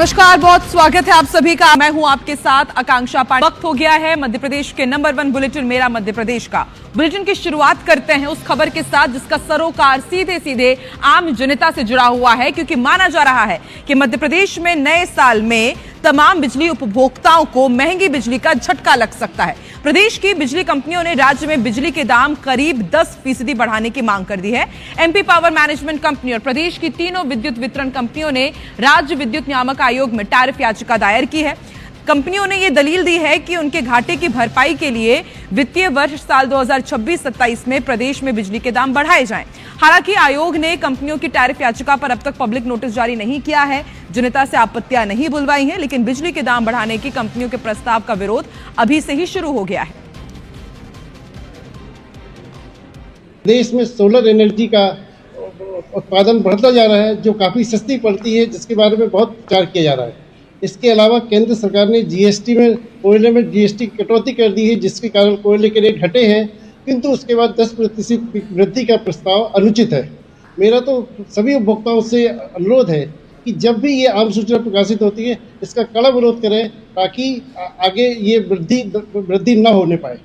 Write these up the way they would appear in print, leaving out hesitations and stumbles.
नमस्कार, बहुत स्वागत है आप सभी का। मैं हूं आपके साथ आकांक्षा पांडे। वक्त हो गया है मध्य प्रदेश के नंबर 1 बुलेटिन मेरा मध्य प्रदेश का। बुलेटिन की शुरुआत करते हैं उस खबर के साथ जिसका सरोकार सीधे सीधे आम जनता से जुड़ा हुआ है, क्योंकि माना जा रहा है कि मध्य प्रदेश में नए साल में तमाम बिजली उपभोक्ताओं को महंगी बिजली का झटका लग सकता है। प्रदेश की बिजली कंपनियों ने राज्य में बिजली के दाम करीब 10% बढ़ाने की मांग कर दी है। एमपी पावर मैनेजमेंट कंपनी और प्रदेश की तीनों विद्युत वितरण कंपनियों ने राज्य विद्युत नियामक आयोग में टैरिफ याचिका दायर की है। कंपनियों ने यह दलील दी है कि उनके घाटे की भरपाई के लिए वित्तीय वर्ष साल 2026-27 में प्रदेश में बिजली के दाम बढ़ाए जाएं। हालांकि आयोग ने कंपनियों की टैरिफ याचिका पर अब तक पब्लिक नोटिस जारी नहीं किया है, जनता से आपत्तियां नहीं बुलवाई हैं, लेकिन बिजली के दाम बढ़ाने की कंपनियों के प्रस्ताव का विरोध अभी से ही शुरू हो गया है। देश में सोलर एनर्जी का उत्पादन बढ़ता जा रहा है, जो काफ़ी सस्ती पड़ती है, जिसके बारे में बहुत प्रचार किया जा रहा है। इसके अलावा केंद्र सरकार ने जीएसटी में कोयले में जीएसटी की कटौती कर दी है, जिसके कारण कोयले के रेट घटे हैं, किंतु उसके बाद 10% वृद्धि का प्रस्ताव अनुचित है। मेरा तो सभी उपभोक्ताओं से अनुरोध है कि जब भी ये आम सूचना प्रकाशित होती है, इसका कड़ा विरोध करें ताकि आगे ये वृद्धि न होने पाए।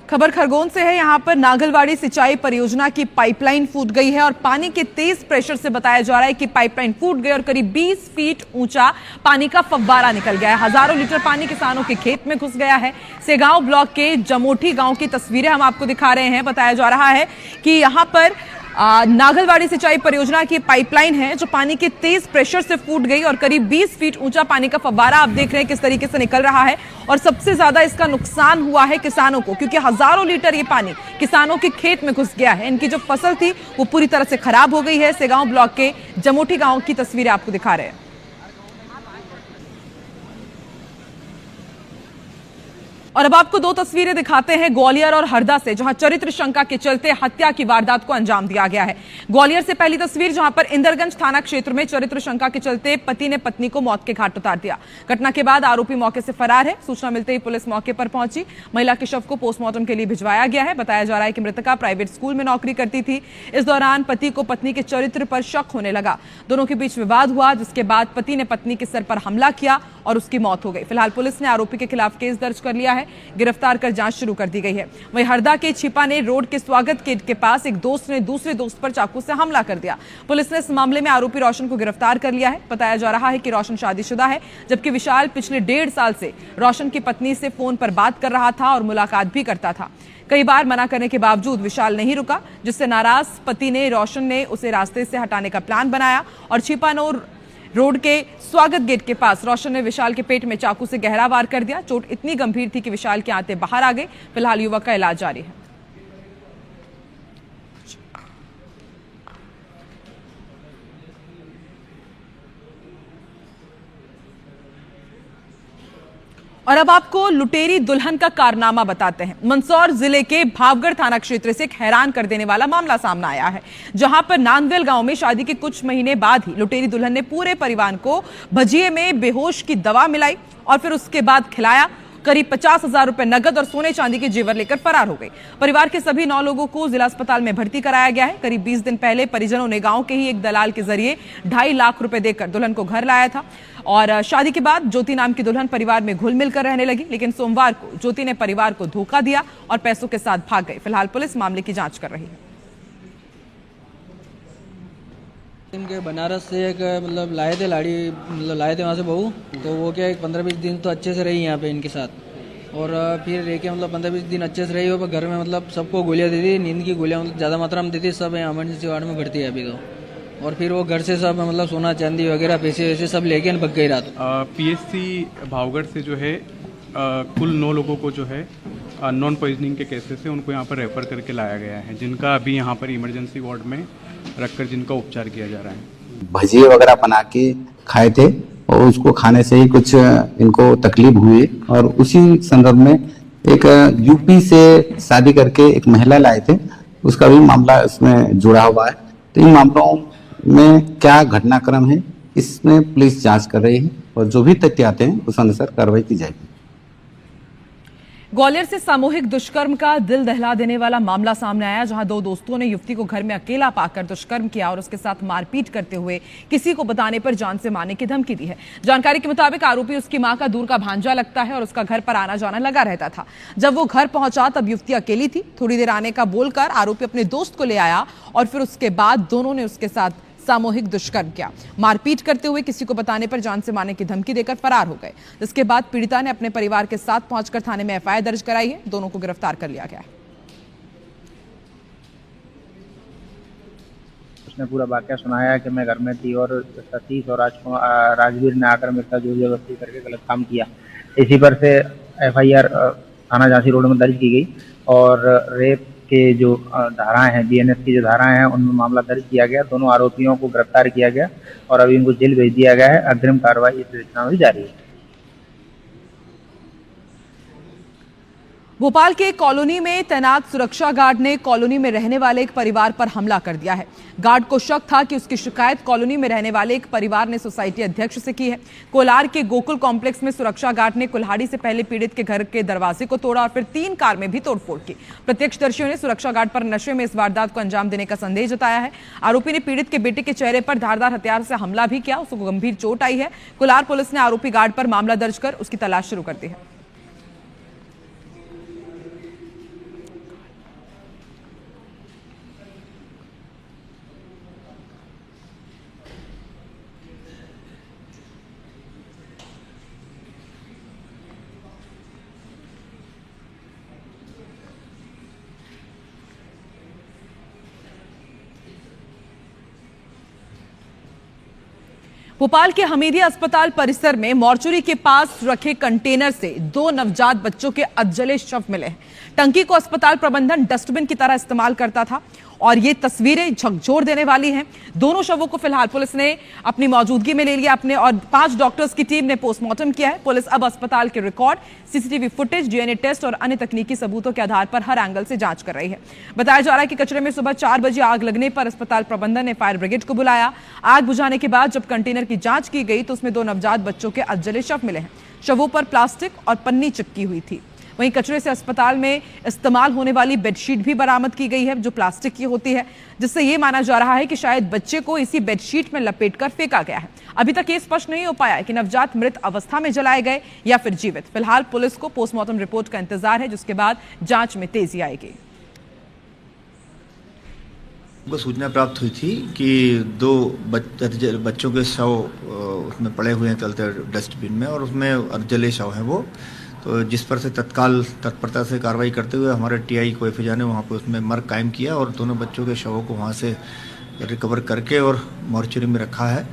खबर खरगोन से है। यहां पर नागलवाड़ी सिंचाई परियोजना की पाइपलाइन फूट गई है और पानी के तेज प्रेशर से बताया जा रहा है कि पाइपलाइन फूट गई और करीब 20 फीट ऊंचा पानी का फव्वारा निकल गया है। हजारों लीटर पानी किसानों के खेत में घुस गया है। सेगांव ब्लॉक के जमोठी गांव की तस्वीरें हम आपको दिखा रहे हैं। बताया जा रहा है कि यहां पर नागलवाड़ी सिंचाई परियोजना की पाइपलाइन है जो पानी के तेज प्रेशर से फूट गई और करीब 20 फीट ऊंचा पानी का फव्वारा आप देख रहे हैं किस तरीके से निकल रहा है। और सबसे ज्यादा इसका नुकसान हुआ है किसानों को, क्योंकि हजारों लीटर ये पानी किसानों के खेत में घुस गया है। इनकी जो फसल थी वो पूरी तरह से खराब हो गई है। सेगांव ब्लॉक के जमोठी गांव की तस्वीरें आपको दिखा रहे हैं। और अब आपको दो तस्वीरें दिखाते हैं ग्वालियर और हरदा से, जहां चरित्र शंका के चलते हत्या की वारदात को अंजाम दिया गया है। ग्वालियर से पहली तस्वीर, जहां पर इंदरगंज थाना क्षेत्र में चरित्र शंका के चलते पति ने पत्नी को मौत के घाट उतार दिया। घटना के बाद आरोपी मौके से फरार है। सूचना मिलते ही पुलिस मौके पर पहुंची। महिला के शव को पोस्टमार्टम के लिए भिजवाया गया है। बताया जा रहा है कि मृतका प्राइवेट स्कूल में नौकरी करती थी। इस दौरान पति को पत्नी के चरित्र पर शक होने लगा। दोनों के बीच विवाद हुआ, जिसके बाद पति ने पत्नी के सर पर हमला किया और उसकी मौत हो गई। फिलहाल पुलिस ने आरोपी के खिलाफ केस दर्ज कर लिया है। गिरफ्तार कर जांच शुरू कर दी गई है। वहीं हरदा के छिपाने रोड के स्वागत गेट के पास एक दोस्त ने दूसरे दोस्त पर चाकू से हमला कर दिया। पुलिस ने इस मामले में आरोपी रोशन को गिरफ्तार कर लिया है। बताया जा रहा है कि रोशन शादीशुदा है, जबकि विशाल पिछले 1.5 साल से रोशन की पत्नी से फोन पर बात कर रहा था और मुलाकात भी करता था। कई बार मना करने के बावजूद विशाल नहीं रुका, जिससे नाराज पति ने रोशन ने उसे रास्ते से हटाने का प्लान बनाया और छिपानोर रोड के स्वागत गेट के पास रोशन ने विशाल के पेट में चाकू से गहरा वार कर दिया। चोट इतनी गंभीर थी कि विशाल की आंतें बाहर आ गई। फिलहाल युवक का इलाज जारी है। और अब आपको लुटेरी दुल्हन का कारनामा बताते हैं। मंदसौर जिले के भावगढ़ थाना क्षेत्र से एक हैरान कर देने वाला मामला सामने आया है, जहां पर नांदवेल गांव में शादी के कुछ महीने बाद ही लुटेरी दुल्हन ने पूरे परिवार को भजिए में बेहोश की दवा मिलाई और फिर उसके बाद खिलाया। करीब 50,000 रुपए नगद और सोने चांदी के जेवर लेकर फरार हो गई। परिवार के सभी 9 लोगों को जिला अस्पताल में भर्ती कराया गया है। करीब 20 दिन पहले परिजनों ने गांव के ही एक दलाल के जरिए 2.5 लाख रुपए देकर दुल्हन को घर लाया था और शादी के बाद ज्योति नाम की दुल्हन परिवार में घुल मिलकर रहने लगी, लेकिन सोमवार को ज्योति ने परिवार को धोखा दिया और पैसों के साथ भाग गई। फिलहाल पुलिस मामले की जांच कर रही है। इनके बनारस से एक लाए थे लाड़ी, लाए थे वहाँ से बहू, तो वो क्या 15-20 दिन तो अच्छे से रही यहाँ पे इनके साथ। और फिर रह के 15-20 दिन अच्छे से रही हो, पर घर में सबको गोलियाँ दी थी, नींद की गोलियाँ ज़्यादा मात्रा में दी थी। सब इमरजेंसी वार्ड में भर्ती है अभी तो। और फिर वो घर से सब सोना चांदी वगैरह पैसे वैसे सब लेके भग गई रात। पीएससी भावगढ़ से जो है कुल 9 लोगों को जो है नॉन पॉइजनिंग के केसेस से उनको यहाँ पर रेफर करके लाया गया है, जिनका अभी यहाँ पर इमरजेंसी वार्ड में रखकर जिनका उपचार किया जा रहा है। भजिए वगैरह बना के खाए थे और उसको खाने से ही कुछ इनको तकलीफ हुई और उसी संदर्भ में एक यूपी से शादी करके एक महिला लाए थे, उसका भी मामला इसमें जुड़ा हुआ है। तो इन मामलों में क्या घटनाक्रम है, इसमें पुलिस जांच कर रही है और जो भी तथ्य आते हैं उस अनुसार कार्रवाई की जाएगी। ग्वालियर से सामूहिक दुष्कर्म का दिल दहला देने वाला मामला सामने आया, जहां दो दोस्तों ने युवती को घर में अकेला पाकर दुष्कर्म किया और उसके साथ मारपीट करते हुए किसी को बताने पर जान से मारने की धमकी दी है। जानकारी के मुताबिक आरोपी उसकी मां का दूर का भांजा लगता है और उसका घर पर आना जाना लगा रहता था। जब वो घर पहुंचा तब युवती अकेली थी। थोड़ी देर आने का बोलकर आरोपी अपने दोस्त को ले आया और फिर उसके बाद दोनों ने उसके साथ सामूहिक दुष्कर्म किया। मारपीट करते हुए किसी को बताने पर जान से मारने की धमकी देकर फरार हो गए, जिसके बाद पीड़िता ने अपने परिवार के साथ पहुंचकर थाने में एफआईआर दर्ज कराई है। दोनों को गिरफ्तार कर लिया गया है। उसने पूरा वाकया सुनाया कि मैं घर में थी और सतीश और राजवीर ने आकर मेरे साथ जोर जबरदस्ती करके गलत काम किया। इसी पर से एफआईआर थाना झांसी रोड में दर्ज की गई और रेप के जो धाराएं हैं, बीएनएस की जो धाराएं हैं, उनमें मामला दर्ज किया गया। दोनों आरोपियों को गिरफ्तार किया गया और अभी इनको जेल भेज दिया गया है। अग्रिम कार्रवाई इस दिशा में जारी है। भोपाल के कॉलोनी में तैनात सुरक्षा गार्ड ने कॉलोनी में रहने वाले एक परिवार पर हमला कर दिया है। गार्ड को शक था कि उसकी शिकायत कॉलोनी में रहने वाले एक परिवार ने सोसाइटी अध्यक्ष से की है। कोलार के गोकुल कॉम्प्लेक्स में सुरक्षा गार्ड ने कुल्हाड़ी से पहले पीड़ित के घर के दरवाजे को तोड़ा और फिर 3 कार में भी तोड़फोड़ की। प्रत्यक्षदर्शियों ने सुरक्षा गार्ड पर नशे में इस वारदात को अंजाम देने का संदेह जताया है। आरोपी ने पीड़ित के बेटे के चेहरे पर धारदार हथियार से हमला भी किया। उसको गंभीर चोट आई है। कोलार पुलिस ने आरोपी गार्ड पर मामला दर्ज कर उसकी तलाश शुरू कर दी है। भोपाल के हमीदिया अस्पताल परिसर में मॉर्चुरी के पास रखे कंटेनर से 2 नवजात बच्चों के अधजले शव मिले हैं। टंकी को अस्पताल प्रबंधन डस्टबिन की तरह इस्तेमाल करता था और ये तस्वीरें झकझोर देने वाली हैं। दोनों शवों को फिलहाल पुलिस ने अपनी मौजूदगी में ले लिया अपने और 5 डॉक्टर्स की टीम ने पोस्टमार्टम किया है। पुलिस अब अस्पताल के record, CCTV footage, DNA test और अन्य तकनीकी सबूतों के आधार पर हर एंगल से जांच कर रही है। बताया जा रहा है कि कचरे में सुबह 4 बजे आग लगने पर अस्पताल प्रबंधन ने फायर ब्रिगेड को बुलाया। आग बुझाने के बाद जब कंटेनर की जांच की गई तो उसमें 2 नवजात बच्चों के अधजले शव मिले हैं। शवों पर प्लास्टिक और पन्नी चिपकी हुई थी। वहीं कचरे से अस्पताल में इस्तेमाल होने वाली बेडशीट भी बरामद की गई है, जो प्लास्टिक की होती है, जिससे यह माना जा रहा है कि शायद बच्चे को इसी बेडशीट में लपेटकर फेंका गया है। अभी तक ये स्पष्ट नहीं हो पाया है कि नवजात मृत अवस्था में जलाए गए या फिर जीवित। फिलहाल पुलिस को पोस्टमार्टम रिपोर्ट का इंतजार है, जिसके बाद जांच में तेजी आएगी। हमको सूचना प्राप्त हुई थी कि 2 बच्चों के शव उसमें पड़े हुए हैं चलते डस्टबिन में और उसमें अर्जले शव हैं वो, तो जिस पर से तत्काल तत्परता से कार्रवाई करते हुए हमारे टीआई को एफएजा ने वहाँ पर उसमें मर्ग कायम किया और दोनों बच्चों के शवों को वहाँ से रिकवर करके और मॉर्चरी में रखा है।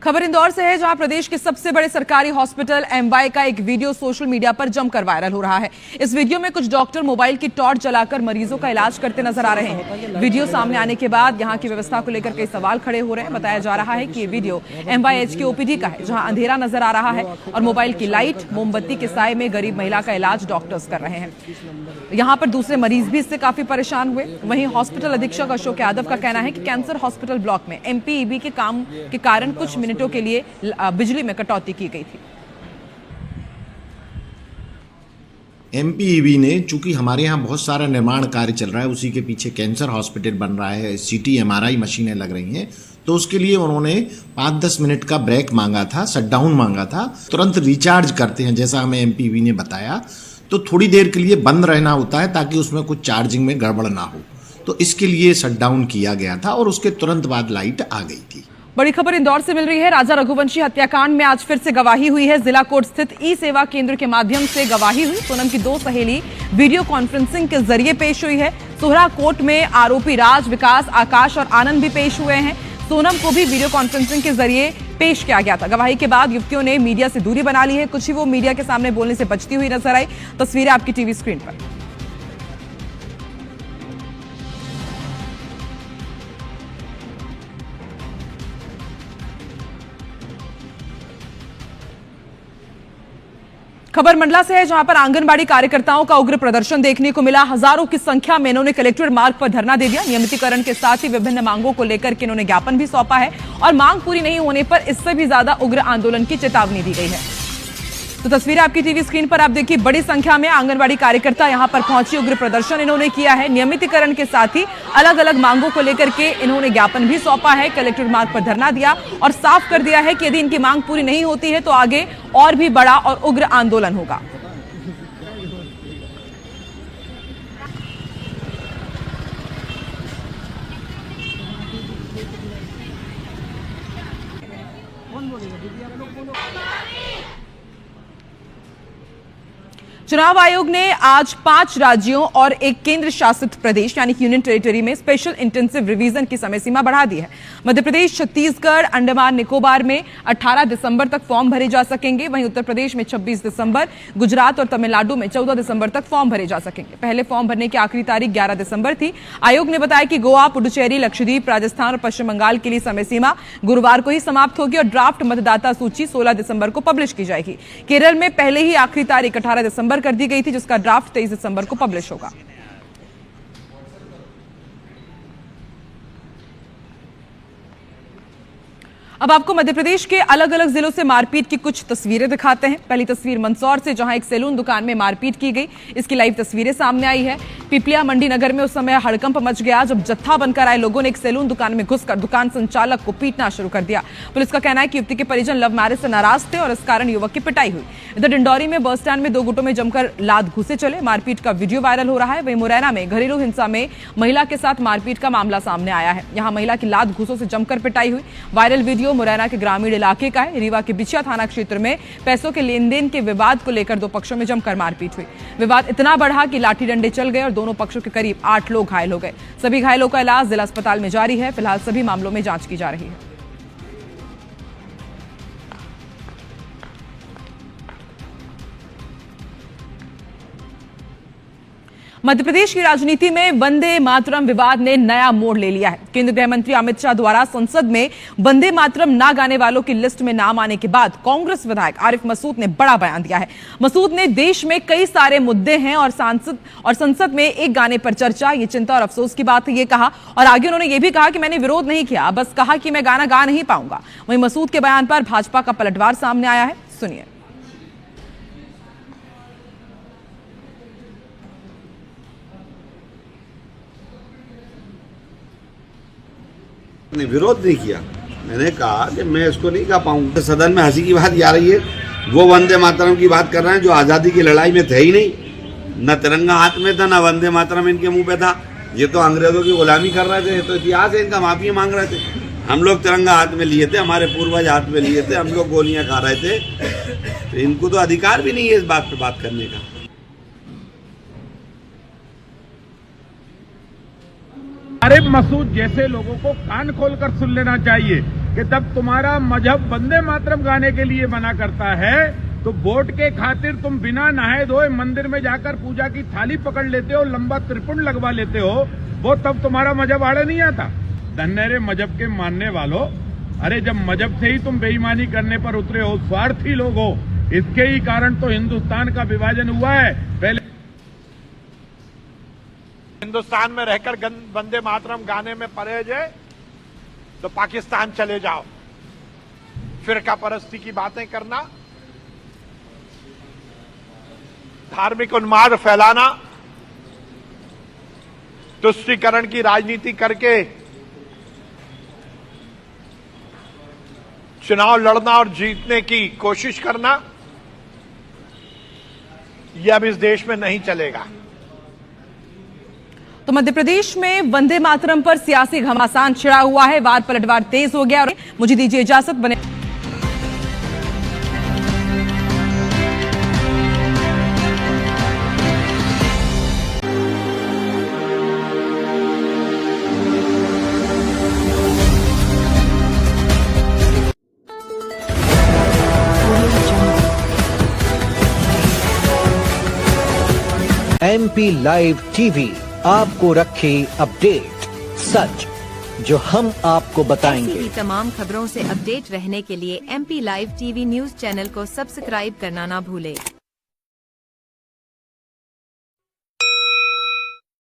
खबर इंदौर से है, जहां प्रदेश के सबसे बड़े सरकारी हॉस्पिटल एमवाई का एक वीडियो सोशल मीडिया पर जमकर वायरल हो रहा है। इस वीडियो में कुछ डॉक्टर मोबाइल की टॉर्च जलाकर मरीजों का इलाज करते नजर आ रहे हैं। वीडियो सामने आने के बाद यहां की व्यवस्था को लेकर कई सवाल खड़े हो रहे हैं। बताया जा रहा है कि ये वीडियो एमवाईएच के ओपीडी का है, जहां अंधेरा नजर आ रहा है और मोबाइल की लाइट, मोमबत्ती के साए में गरीब महिला का इलाज डॉक्टर्स कर रहे हैं। यहां पर दूसरे मरीज भी इससे काफी परेशान हुए। वहीं हॉस्पिटल अधीक्षक अशोक यादव का कहना है कि कैंसर हॉस्पिटल ब्लॉक में एमपीईबी के काम के कारण कुछ मिनटों के लिए बिजली में कटौती की गई थी। एमपीईबी ने, चूंकि हमारे यहाँ बहुत सारा निर्माण कार्य चल रहा है, उसी के पीछे कैंसर हॉस्पिटल बन रहा है, सीटी एमआरआई मशीनें लग रही हैं, तो उसके लिए उन्होंने 5-10 मिनट का ब्रेक मांगा था, शटडाउन मांगा था। तुरंत रिचार्ज करते हैं, जैसा हमें एमपीईबी ने बताया, तो थोड़ी देर के लिए बंद रहना होता है ताकि उसमें कुछ चार्जिंग में गड़बड़ ना हो, तो इसके लिए शटडाउन किया गया था और उसके तुरंत बाद लाइट आ गई थी। बड़ी खबर इंदौर से मिल रही है। राजा रघुवंशी हत्याकांड में आज फिर से गवाही हुई है। जिला कोर्ट स्थित ई सेवा केंद्र के माध्यम से गवाही हुई। सोनम की 2 सहेली वीडियो कॉन्फ्रेंसिंग के जरिए पेश हुई है। सोहरा कोर्ट में आरोपी राज, विकास, आकाश और आनंद भी पेश हुए हैं। सोनम को भी वीडियो कॉन्फ्रेंसिंग के जरिए पेश किया गया था। गवाही के बाद युवतियों ने मीडिया से दूरी बना ली है। कुछ ही वो मीडिया के सामने बोलने से बचती हुई नजर आई। तस्वीरें आपकी टीवी स्क्रीन पर। खबर मंडला से है, जहां पर आंगनबाड़ी कार्यकर्ताओं का उग्र प्रदर्शन देखने को मिला। हजारों की संख्या में इन्होंने कलेक्ट्रेट मार्ग पर धरना दे दिया। नियमितीकरण के साथ ही विभिन्न मांगों को लेकर के इन्होंने ज्ञापन भी सौंपा है और मांग पूरी नहीं होने पर इससे भी ज्यादा उग्र आंदोलन की चेतावनी दी गई है। तो तस्वीरें आपकी टीवी स्क्रीन पर आप देखिए, बड़ी संख्या में आंगनबाड़ी कार्यकर्ता यहां पर पहुंची, उग्र प्रदर्शन इन्होंने किया है। नियमितीकरण के साथ ही अलग अलग मांगों को लेकर के इन्होंने ज्ञापन भी सौंपा है, कलेक्टर मार्ग पर धरना दिया और साफ कर दिया है कि यदि इनकी मांग पूरी नहीं होती है तो आगे और भी बड़ा और उग्र आंदोलन होगा। चुनाव आयोग ने आज 5 राज्यों और एक केंद्र शासित प्रदेश यानी कि यूनियन टेरिटरी में स्पेशल इंटेंसिव रिवीजन की समय सीमा बढ़ा दी है। मध्य प्रदेश, छत्तीसगढ़, अंडमान निकोबार में 18 दिसंबर तक फॉर्म भरे जा सकेंगे। वहीं उत्तर प्रदेश में 26 दिसंबर, गुजरात और तमिलनाडु में 14 दिसंबर तक फॉर्म भरे जा सकेंगे। पहले फॉर्म भरने की आखिरी तारीख 11 दिसंबर थी। आयोग ने बताया कि गोवा, पुडुचेरी, लक्षद्वीप, राजस्थान और पश्चिम बंगाल के लिए समय सीमा गुरुवार को ही समाप्त होगी और ड्राफ्ट मतदाता सूची 16 दिसंबर को पब्लिश की जाएगी। केरल में पहले ही आखिरी तारीख 18 दिसंबर कर दी गई थी, जिसका ड्राफ्ट 23 दिसंबर को पब्लिश होगा। अब आपको मध्य प्रदेश के अलग अलग जिलों से मारपीट की कुछ तस्वीरें दिखाते हैं। पहली तस्वीर मंदसौर से, जहां एक सैलून दुकान में मारपीट की गई, इसकी लाइव तस्वीरें सामने आई है। पिपलिया मंडी नगर में उस समय हड़कंप मच गया जब जत्था बनकर आए लोगों ने एक सैलून दुकान में घुसकर दुकान संचालक को पीटना शुरू कर दिया। पुलिस का कहना है कि युवती के परिजन लव मैरिज से नाराज थे और इस कारण युवक की पिटाई हुई। इधर डिंडौरी में बस स्टैंड में 2 गुटों में जमकर लात घुसे चले, मारपीट का वीडियो वायरल हो रहा है। वहीं मुरैना में घरेलू हिंसा में महिला के साथ मारपीट का मामला सामने आया है। यहां महिला की लात घूसों से जमकर पिटाई हुई। वायरल वीडियो मुरैना के ग्रामीण इलाके का है। रीवा के बिछिया थाना क्षेत्र में पैसों के लेन देन के विवाद को लेकर 2 पक्षों में जमकर मारपीट हुई। विवाद इतना बढ़ा कि लाठी डंडे चल गए और दोनों पक्षों के करीब 8 लोग घायल हो गए। सभी घायलों का इलाज जिला अस्पताल में जारी है। फिलहाल सभी मामलों में जांच की जा रही है। मध्य प्रदेश की राजनीति में वंदे मातरम विवाद ने नया मोड़ ले लिया है। केंद्रीय गृह मंत्री अमित शाह द्वारा संसद में वंदे मातरम ना गाने वालों की लिस्ट में नाम आने के बाद कांग्रेस विधायक आरिफ मसूद ने बड़ा बयान दिया है। मसूद ने देश में कई सारे मुद्दे हैं और संसद में एक गाने पर चर्चा, ये चिंता और अफसोस की बात है, ये कहा। और आगे उन्होंने ये भी कहा कि मैंने विरोध नहीं किया, बस कहा कि मैं गाना गा नहीं पाऊंगा। वहीं मसूद के बयान पर भाजपा का पलटवार सामने आया है, सुनिए। नहीं, विरोध नहीं किया। मैंने कहा कि मैं इसको नहीं गा पाऊंगा। सदन में हंसी की बात आ रही है, वो वंदे मातरम की बात कर रहे हैं जो आज़ादी की लड़ाई में थे ही नहीं। न तिरंगा हाथ में था, न वंदे मातरम इनके मुंह पे था। ये तो अंग्रेजों की गुलामी कर रहे थे, ये तो इतिहास है इनका, माफी मांग रहे थे। हम लोग तिरंगा हाथ में लिए थे, हमारे पूर्वज हाथ में लिए थे, हम लोग गोलियां खा रहे थे। तो इनको तो अधिकार भी नहीं है इस बात पे बात करने का। आरिफ मसूद जैसे लोगों को कान खोलकर सुन लेना चाहिए कि जब तुम्हारा मजहब वंदे मातरम गाने के लिए मना करता है तो वोट के खातिर तुम बिना नहाए धोए मंदिर में जाकर पूजा की थाली पकड़ लेते हो, लंबा त्रिपुंड लगवा लेते हो, वो तब तुम्हारा मजहब आड़े नहीं आता। धन्यरे मजहब के मानने वालों, अरे जब मजहब से ही तुम बेईमानी करने पर उतरे हो, स्वार्थी लोग हो, इसके ही कारण तो हिंदुस्तान का विभाजन हुआ है। पहले हिंदुस्तान में रहकर वंदे मातरम गाने में परहेज है तो पाकिस्तान चले जाओ। फिरका परस्ती की बातें करना, धार्मिक उन्माद फैलाना, तुष्टीकरण की राजनीति करके चुनाव लड़ना और जीतने की कोशिश करना, यह अब इस देश में नहीं चलेगा। तो मध्य प्रदेश में वंदे मातरम पर सियासी घमासान छिड़ा हुआ है, वार पलटवार तेज हो गया। और मुझे दीजिए इजाजत, बने MP लाइव टीवी आपको रखे अपडेट, सच जो हम आपको बताएंगे। ऐसी ही तमाम खबरों से अपडेट रहने के लिए MP live TV news channel को सब्सक्राइब करना ना भूले।